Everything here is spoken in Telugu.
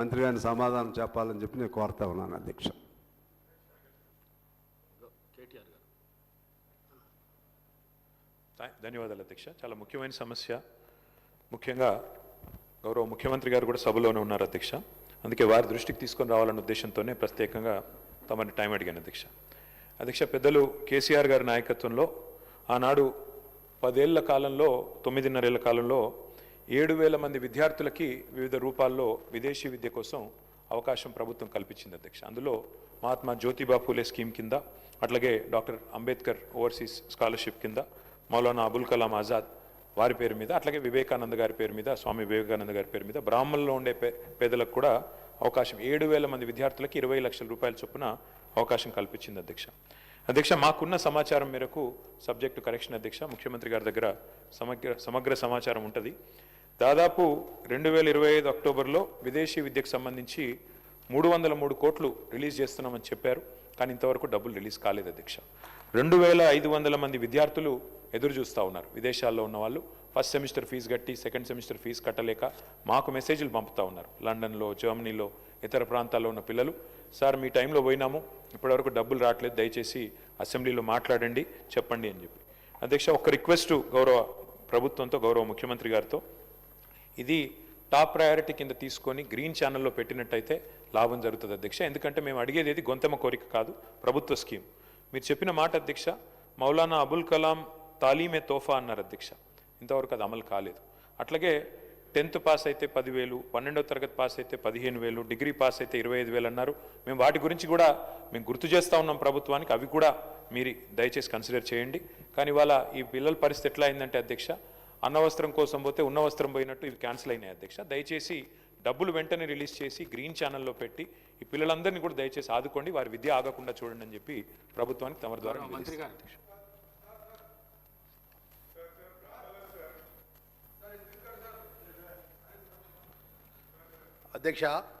మంత్రి గారిని సమాధానం చెప్పాలని చెప్పి నేను కోరుతా ఉన్నాను అధ్యక్ష. ధన్యవాదాలు అధ్యక్ష. చాలా ముఖ్యమైన సమస్య. ముఖ్యంగా గౌరవ ముఖ్యమంత్రి గారు కూడా సభలోనే ఉన్నారు అధ్యక్ష. అందుకే వారి దృష్టికి తీసుకొని రావాలన్న ఉద్దేశంతోనే ప్రత్యేకంగా తమని టైం అడిగాను అధ్యక్ష. అధ్యక్ష, పెద్దలు కేసీఆర్ గారి నాయకత్వంలో ఆనాడు 10 ఏళ్ల కాలంలో 9.5 ఏళ్ల కాలంలో 7,000 మంది విద్యార్థులకి వివిధ రూపాల్లో విదేశీ విద్య కోసం అవకాశం ప్రభుత్వం కల్పించింది అధ్యక్ష. అందులో మహాత్మా జ్యోతిబా ఫూలే స్కీమ్ కింద, అట్లాగే డాక్టర్ అంబేద్కర్ ఓవర్సీస్ స్కాలర్షిప్ కింద, మౌలానా అబుల్ కలాం ఆజాద్ వారి పేరు మీద, అట్లాగే వివేకానంద గారి పేరు మీద, స్వామి వివేకానంద గారి పేరు మీద బ్రాహ్మణుల్లో ఉండే పేదలకు కూడా అవకాశం 7,000 మంది విద్యార్థులకి 20 లక్షల రూపాయల చొప్పున అవకాశం కల్పించింది అధ్యక్ష. అధ్యక్ష, మాకున్న సమాచారం మేరకు, సబ్జెక్టు కరెక్షన్ అధ్యక్ష, ముఖ్యమంత్రి గారి దగ్గర సమగ్ర సమాచారం ఉంటుంది. దాదాపు 2025 అక్టోబర్లో విదేశీ విద్యకు సంబంధించి 303 కోట్లు రిలీజ్ చేస్తున్నామని చెప్పారు. కానీ ఇంతవరకు డబ్బులు రిలీజ్ కాలేదు అధ్యక్ష. 2,500 మంది విద్యార్థులు ఎదురు చూస్తూ ఉన్నారు. విదేశాల్లో ఉన్న వాళ్ళు ఫస్ట్ సెమిస్టర్ ఫీజు కట్టి సెకండ్ సెమిస్టర్ ఫీజు కట్టలేక మాకు మెసేజ్లు పంపుతూ ఉన్నారు. లండన్లో, జర్మనీలో, ఇతర ప్రాంతాల్లో ఉన్న పిల్లలు, సార్ మీ టైంలో పోయినాము, ఇప్పటివరకు డబ్బులు రావట్లేదు, దయచేసి అసెంబ్లీలో మాట్లాడండి, చెప్పండి అని చెప్పి. అధ్యక్ష, ఒక రిక్వెస్ట్ గౌరవ ప్రభుత్వంతో, గౌరవ ముఖ్యమంత్రి గారితో, ఇది టాప్ ప్రయారిటీ కింద తీసుకొని గ్రీన్ ఛానల్లో పెట్టినట్టయితే లాభం జరుగుతుంది అధ్యక్ష. ఎందుకంటే మేము అడిగేది ఏది గొంతెమ్మ కోరిక కాదు, ప్రభుత్వ స్కీమ్. మీరు చెప్పిన మాట అధ్యక్ష, మౌలానా అబుల్ కలాం తాలీమే తోఫా అన్నారు అధ్యక్ష. ఇంతవరకు అది అమలు కాలేదు. అట్లాగే 10th పాస్ అయితే 10,000, 12వ తరగతి పాస్ అయితే 15,000, డిగ్రీ పాస్ అయితే 25,000 అన్నారు. మేము వాటి గురించి కూడా మేము గుర్తు చేస్తూ ఉన్నాం ప్రభుత్వానికి, అవి కూడా మీరు దయచేసి కన్సిడర్ చేయండి. కానీ ఇవాళ ఈ పిల్లల పరిస్థితి ఎట్లా అయిందంటే అధ్యక్ష, అన్నవస్త్రం కోసం పోతే ఉన్న వస్త్రం పోయినట్టు ఇవి క్యాన్సిల్ అయినాయి అధ్యక్ష. దయచేసి డబ్బులు వెంటనే రిలీజ్ చేసి గ్రీన్ ఛానల్లో పెట్టి ఈ పిల్లలందరినీ కూడా దయచేసి ఆదుకోండి, వారి విద్య ఆగకుండా చూడండి అని చెప్పి ప్రభుత్వానికి తమ ద్వారా అధ్యక్ష.